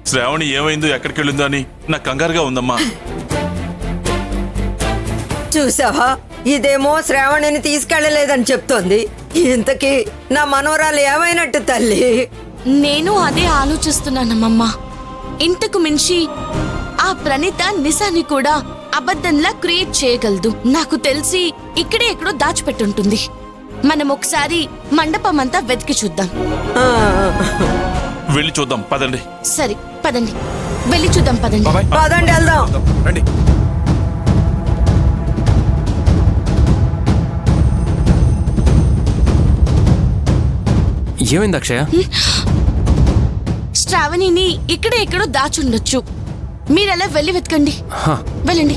శ్రావణి ఏమైందో ఎక్కడికి వెళ్ళిందో అని నాకు కంగారుగా ఉందమ్మా. చూసావా, ఇదేమో శ్రావణిని తీసుకెళ్లలేదని చెప్తోంది. ఇంతకీ నా మనవరాలు ఏమైనట్టు తల్లి? నేను అదే ఆలోచిస్తున్నానమ్మమ్మా. ఇంతకు మించి ఆ ప్రణీత నిజాన్ని కూడా అబద్ధంలా క్రియేట్ చేయగలదు. నాకు తెలిసి ఇక్కడే ఎక్కడో దాచిపెట్టుంటుంది. మనం ఒకసారి మండపం అంతా వెతికి చూద్దాం. వెళ్ళి చూద్దాం పదండి. సరే పదండి, వెళ్ళి చూద్దాం పదండి. పదండి వెళ్దాం. రండి. ఏమైంది అక్షయ? శ్రావణిని ఇక్కడే ఎక్కడో దాచుండొచ్చు. మీరలా వెళ్ళి వెతకండి. వెళ్ళండి.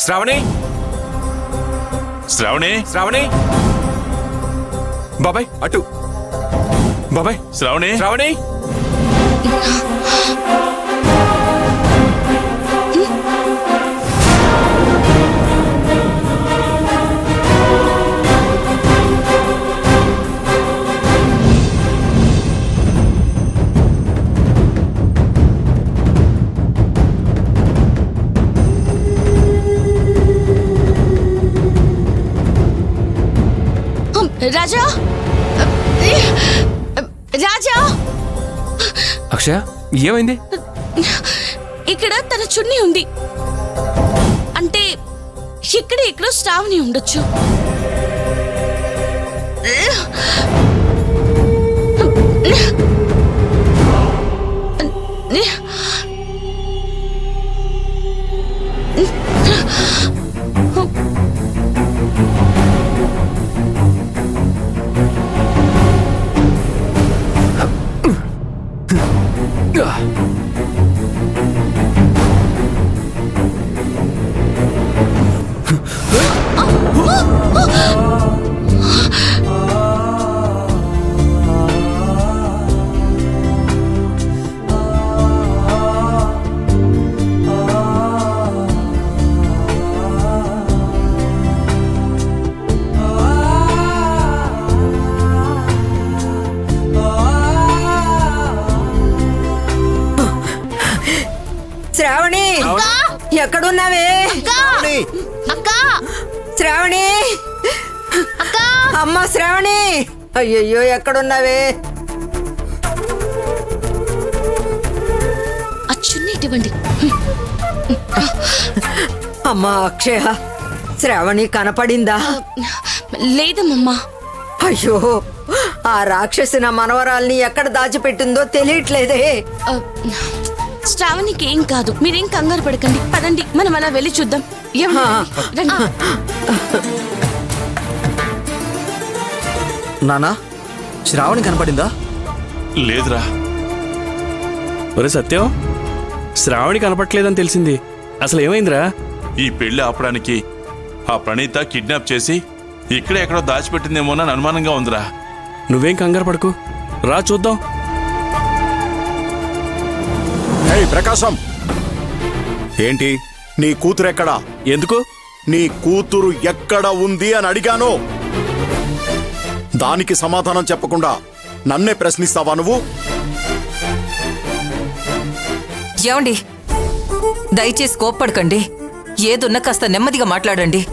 శ్రావణి, శ్రావణి, శ్రావణి, బాబాయ్ అటు. బాబాయ్, శ్రావణి, శ్రావణి. రాజా, రాజా, అక్షయ ఏమైంది? ఇక్కడ తన చున్నీ ఉంది. అంటే ఇక్కడ ఎక్కడో శ్రావణి ఉండొచ్చు. శ్రావణి, ఎక్కడున్నావే? శ్రావణి, అమ్మ శ్రావణి, అయ్యయ్యో ఎక్కడున్నావే? అచ్చున్నీ ఇవ్వండి. అమ్మా అక్షయ, శ్రావణి కనపడిందా? లేదమ్మమ్మా. అయ్యో, ఆ రాక్షసి నా మనవరాల్ని ఎక్కడ దాచిపెట్టిందో తెలియట్లేదే. శ్రావణికి ఏం కాదు, మీరేం కంగారు పడకండి. పదండి, మనం అలా వెళ్ళి చూద్దాం. రండి. నానా, శ్రావణి కనపడిందా? లేదురా. ఒరే సత్యం, శ్రావణి కనపట్లేదని తెలిసింది. అసలు ఏమైందిరా? ఈ పెళ్లి ఆపడానికి ఆ ప్రణీత కిడ్నాప్ చేసి ఇక్కడే ఎక్కడో దాచిపెట్టిందేమోనని అనుమానంగా ఉందిరా. నువ్వేం కంగారు పడకు, రా చూద్దాం. ప్రకాశం, ఏంటి నీ కూతురు ఎక్కడా? ఎందుకు? నీ కూతురు ఎక్కడ ఉంది అని అడిగాను. దానికి సమాధానం చెప్పకుండా నన్నే ప్రశ్నిస్తావా నువ్వు? ఏమండి, దయచేసి కోప్పడకండి. ఏదున్నా కాస్త నెమ్మదిగా మాట్లాడండి.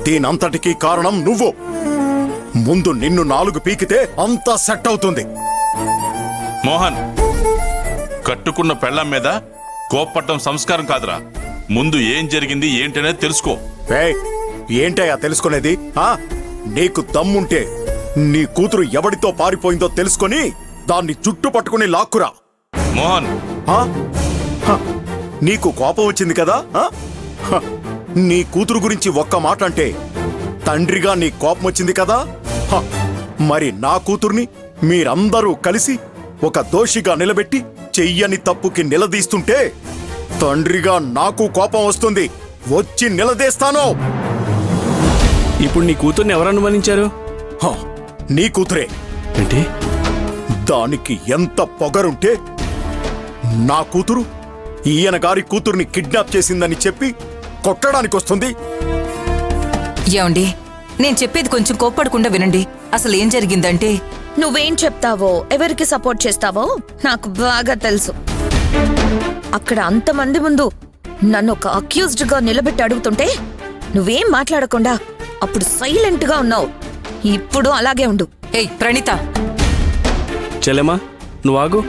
దీనంతటికీ కారణం నువ్వు. ముందు నిన్ను 4 పీకితే అంతా సెట్ అవుతుంది. మోహన్, కట్టుకున్న పెళ్ళం మీద కోప్పట్టం సంస్కారం కాదురా. ముందు ఏం జరిగింది ఏంటనేది తెలుసుకో. ఏంటయ్యా తెలుసుకునేది? నీకు దమ్ముంటే నీ కూతురు ఎవడితో పారిపోయిందో తెలుసుకొని దాన్ని చుట్టు పట్టుకుని లాక్కురా. మోహన్, నీకు కోపం వచ్చింది కదా? నీ కూతురు గురించి ఒక్క మాట అంటే తండ్రిగా నీ కోపం వచ్చింది కదా? మరి నా కూతుర్ని మీరందరూ కలిసి ఒక దోషిగా నిలబెట్టి చెయ్యని తప్పుకి నిలదీస్తుంటే తండ్రిగా నాకు కోపం వస్తుంది. వచ్చి నిలదీస్తాను. ఇప్పుడు నీ కూతుర్ని ఎవరు అనుమానించారు? నీ కూతురే. ఏంటి? దానికి ఎంత పొగరుంటే నా కూతురు ఈయన గారి కూతుర్ని కిడ్నాప్ చేసిందని చెప్పి కొట్టడానికి వస్తుంది. ఏమండి, నేను చెప్పేది కొంచెం కోప్పడకుండా వినండి. అసలు ఏం జరిగిందంటే నువ్వేం చెప్తావో ఎవరికి సపోర్ట్ చేస్తావో నాకు బాగా తెలుసు. అక్కడ అంతమంది ముందు నన్ను ఒక అక్యూజ్డ్ గా నిలబెట్టి అడుగుతుంటే నువ్వేం మాట్లాడకుండా అప్పుడు సైలెంట్ గా ఉన్నావు. ఇప్పుడు అలాగే ఉండు. ఏయ్ ప్రణీత, చెల్లెమ్మా నువ్వు ఆగు.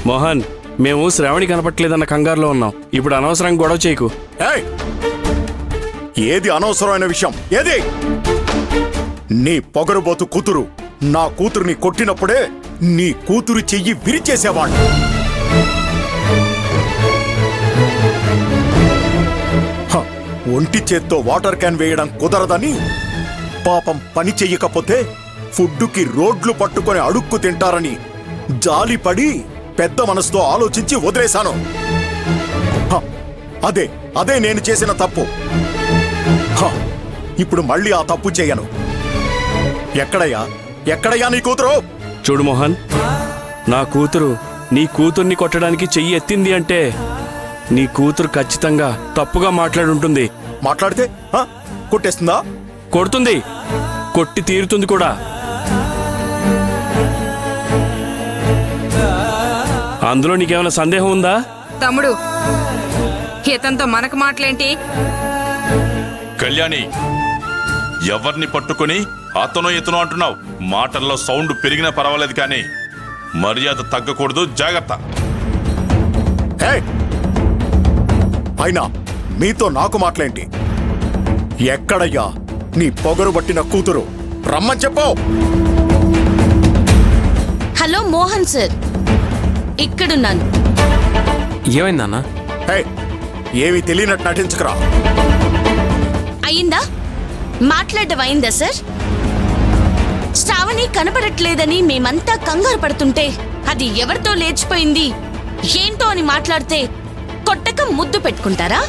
మోహన్, మేము శ్రావణి కనపట్లేదన్న కంగారులో ఉన్నాం. ఇప్పుడు అనవసరంగా గొడవ చేయకు. ఏయ్! ఏది అనవసరమైన విషయం? ఏది? నీ పొగరుబోతు కూతురు నా కూతురుని కొట్టినప్పుడే నీ కూతురు చెయ్యి విరిచేసేవాడు. హ, ఒంటి చేత్తో వాటర్ క్యాన్ వేయడం కుదరదని, పాపం పని చెయ్యకపోతే ఫుడ్డుకి రోడ్లు పట్టుకొని అడుక్కు తింటారని జాలిపడి పెద్ద మనసుతో ఆలోచించి వదిలేశాను. హ, అదే నేను చేసిన తప్పు. హ, ఇప్పుడు మళ్ళీ ఆ తప్పు చేయను. ఎక్కడయ్యా నీ కూతురు? చూడు మోహన్, నా కూతురు నీ కూతుర్ని కొట్టడానికి చెయ్యి ఎత్తింది అంటే నీ కూతురు ఖచ్చితంగా తప్పుగా మాట్లాడుంటుంది. మాట్లాడితే హ, కొట్టేస్తుందా? కొడుతుంది, కొట్టి తీరుతుంది కూడా. అందులో నీకేమైనా సందేహం ఉందా? తమ్ముడు, ఇతనితో మనకు మాటలేంటి? కళ్యాణి, ఎవరిని పట్టుకుని అతను ఇతను అంటున్నావు? మాటల్లో సౌండ్ పెరిగినా పర్వాలేదు కానీ మర్యాద తగ్గకూడదు, జాగ్రత్త. ఏయ్! అయినా మీతో నాకు మాటలేంటి? ఎక్కడయ్యా నీ పొగరు పట్టిన కూతురు? రమ్మని చెప్పు. హలో మోహన్ సార్, ఇక్కడున్నాను. ఏమైందన్నా? ఏయ్! ఏమీ తెలియనట్టు నటించకరా. అయిందా? మాట్లాడడం అయిందా సార్? శ్రావణి కనపడట్లేదని మేమంతా కంగారు పడుతుంటే అది ఎవరితో లేచిపోయింది ఏంటో అని మాట్లాడితే కొట్టక ముద్దు పెట్టుకుంటారా?